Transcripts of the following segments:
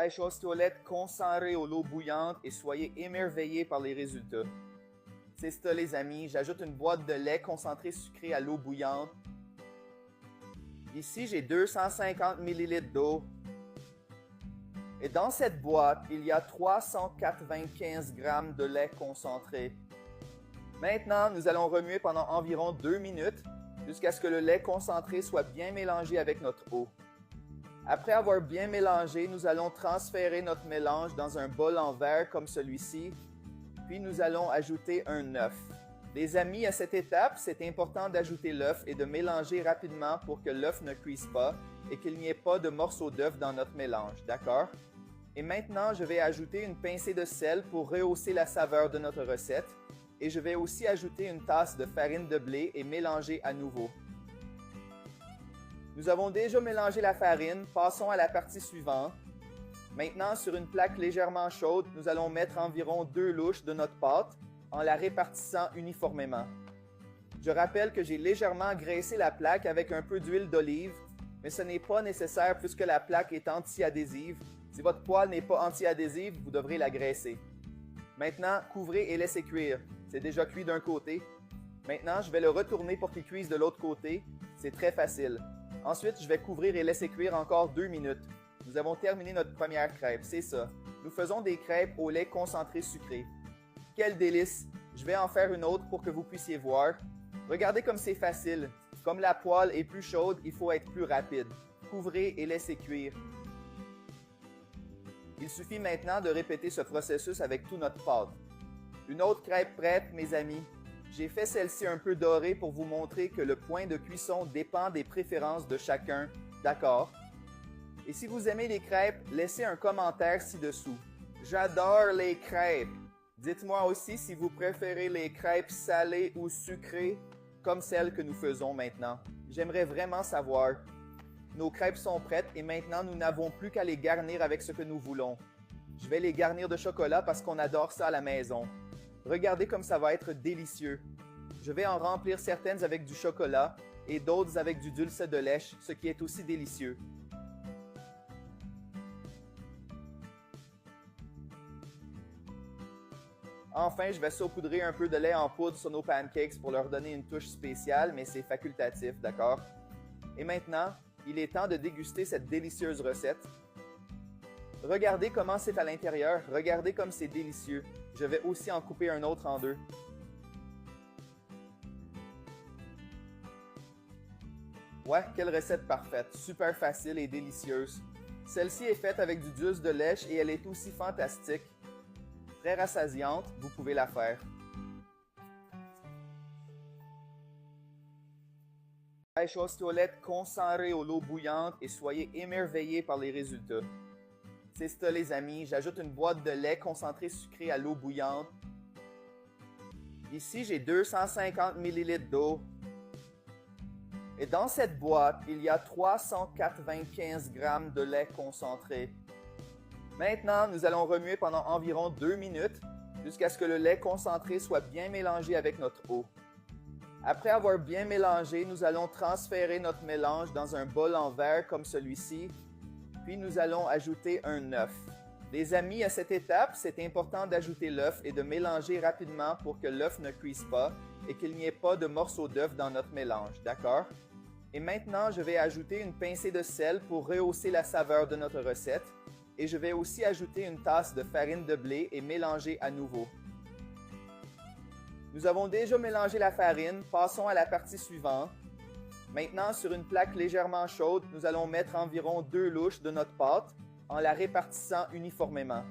Pêche aux toilettes concentrée à l'eau bouillante et soyez émerveillés par les résultats. C'est ça les amis, j'ajoute une boîte de lait concentré sucré à l'eau bouillante. Ici j'ai 250 ml d'eau. Et dans cette boîte, il y a 395 g de lait concentré. Maintenant, nous allons remuer pendant environ 2 minutes jusqu'à ce que le lait concentré soit bien mélangé avec notre eau. Après avoir bien mélangé, nous allons transférer notre mélange dans un bol en verre comme celui-ci, puis nous allons ajouter un œuf. Les amis, à cette étape, c'est important d'ajouter l'œuf et de mélanger rapidement pour que l'œuf ne cuise pas et qu'il n'y ait pas de morceaux d'œuf dans notre mélange, d'accord? Et maintenant, je vais ajouter une pincée de sel pour rehausser la saveur de notre recette. Et je vais aussi ajouter une tasse de farine de blé et mélanger à nouveau. Nous avons déjà mélangé la farine, passons à la partie suivante. Maintenant, sur une plaque légèrement chaude, nous allons mettre environ 2 louches de notre pâte en la répartissant uniformément. Je rappelle que j'ai légèrement graissé la plaque avec un peu d'huile d'olive, mais ce n'est pas nécessaire puisque la plaque est anti-adhésive. Si votre poêle n'est pas anti-adhésive, vous devrez la graisser. Maintenant, couvrez et laissez cuire. C'est déjà cuit d'un côté. Maintenant, je vais le retourner pour qu'il cuise de l'autre côté. C'est très facile. Ensuite, je vais couvrir et laisser cuire encore 2 minutes. Nous avons terminé notre première crêpe, c'est ça. Nous faisons des crêpes au lait concentré sucré. Quel délice! Je vais en faire une autre pour que vous puissiez voir. Regardez comme c'est facile. Comme la poêle est plus chaude, il faut être plus rapide. Couvrez et laissez cuire. Il suffit maintenant de répéter ce processus avec toute notre pâte. Une autre crêpe prête, mes amis. J'ai fait celle-ci un peu dorée pour vous montrer que le point de cuisson dépend des préférences de chacun, d'accord? Et si vous aimez les crêpes, laissez un commentaire ci-dessous. J'adore les crêpes! Dites-moi aussi si vous préférez les crêpes salées ou sucrées, comme celles que nous faisons maintenant. J'aimerais vraiment savoir. Nos crêpes sont prêtes et maintenant nous n'avons plus qu'à les garnir avec ce que nous voulons. Je vais les garnir de chocolat parce qu'on adore ça à la maison. Regardez comme ça va être délicieux. Je vais en remplir certaines avec du chocolat et d'autres avec du dulce de lèche, ce qui est aussi délicieux. Enfin, je vais saupoudrer un peu de lait en poudre sur nos pancakes pour leur donner une touche spéciale, mais c'est facultatif, d'accord? Et maintenant, il est temps de déguster cette délicieuse recette. Regardez comment c'est à l'intérieur, regardez comme c'est délicieux. Je vais aussi en couper un autre en deux. Ouais, quelle recette parfaite, super facile et délicieuse. Celle-ci est faite avec du dulce de lèche et elle est aussi fantastique. Très rassasiante, vous pouvez la faire. Pêche aux toilettes concentrée à l'eau bouillante et soyez émerveillés par les résultats. C'est ça les amis, j'ajoute une boîte de lait concentré sucré à l'eau bouillante. Ici j'ai 250 ml d'eau. Et dans cette boîte, il y a 395 g de lait concentré. Maintenant, nous allons remuer pendant environ 2 minutes jusqu'à ce que le lait concentré soit bien mélangé avec notre eau. Après avoir bien mélangé, nous allons transférer notre mélange dans un bol en verre comme celui-ci. Puis nous allons ajouter un œuf. Les amis, à cette étape, c'est important d'ajouter l'œuf et de mélanger rapidement pour que l'œuf ne cuise pas et qu'il n'y ait pas de morceaux d'œuf dans notre mélange, d'accord? Et maintenant, je vais ajouter une pincée de sel pour rehausser la saveur de notre recette. Et je vais aussi ajouter une tasse de farine de blé et mélanger à nouveau. Nous avons déjà mélangé la farine, passons à la partie suivante. Maintenant, sur une plaque légèrement chaude, nous allons mettre environ 2 louches de notre pâte en la répartissant uniformément.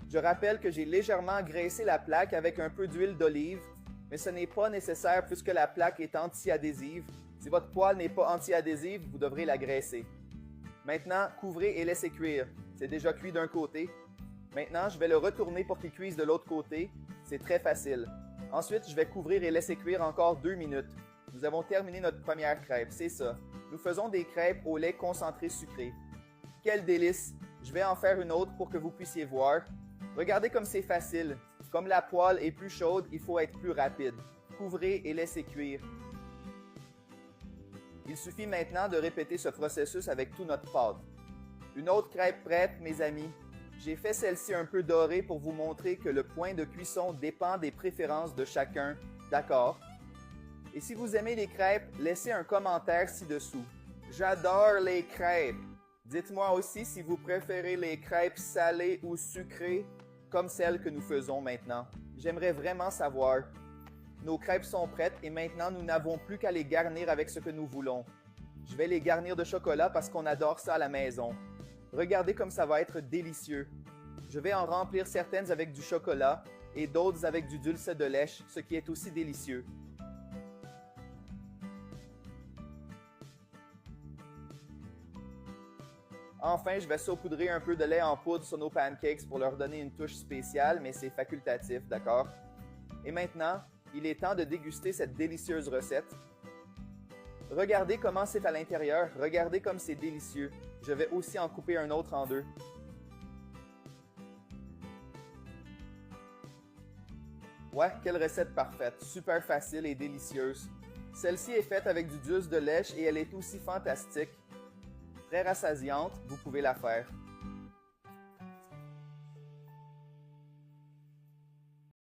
Je rappelle que j'ai légèrement graissé la plaque avec un peu d'huile d'olive, mais ce n'est pas nécessaire puisque la plaque est anti-adhésive. Si votre poêle n'est pas anti-adhésive, vous devrez la graisser. Maintenant, couvrez et laissez cuire. C'est déjà cuit d'un côté. Maintenant, je vais le retourner pour qu'il cuise de l'autre côté. C'est très facile. Ensuite, je vais couvrir et laisser cuire encore 2 minutes. Nous avons terminé notre première crêpe, c'est ça. Nous faisons des crêpes au lait concentré sucré. Quel délice! Je vais en faire une autre pour que vous puissiez voir. Regardez comme c'est facile. Comme la poêle est plus chaude, il faut être plus rapide. Couvrez et laissez cuire. Il suffit maintenant de répéter ce processus avec toute notre pâte. Une autre crêpe prête, mes amis. J'ai fait celle-ci un peu dorée pour vous montrer que le point de cuisson dépend des préférences de chacun, d'accord? Et si vous aimez les crêpes, laissez un commentaire ci-dessous. J'adore les crêpes! Dites-moi aussi si vous préférez les crêpes salées ou sucrées, comme celles que nous faisons maintenant. J'aimerais vraiment savoir. Nos crêpes sont prêtes et maintenant nous n'avons plus qu'à les garnir avec ce que nous voulons. Je vais les garnir de chocolat parce qu'on adore ça à la maison. Regardez comme ça va être délicieux. Je vais en remplir certaines avec du chocolat et d'autres avec du dulce de lèche, ce qui est aussi délicieux. Enfin, je vais saupoudrer un peu de lait en poudre sur nos pancakes pour leur donner une touche spéciale, mais c'est facultatif, d'accord? Et maintenant, il est temps de déguster cette délicieuse recette. Regardez comment c'est à l'intérieur, regardez comme c'est délicieux. Je vais aussi en couper un autre en deux. Ouais, quelle recette parfaite, super facile et délicieuse. Celle-ci est faite avec du dulce de lèche et elle est aussi fantastique. Très rassasiante, vous pouvez la faire.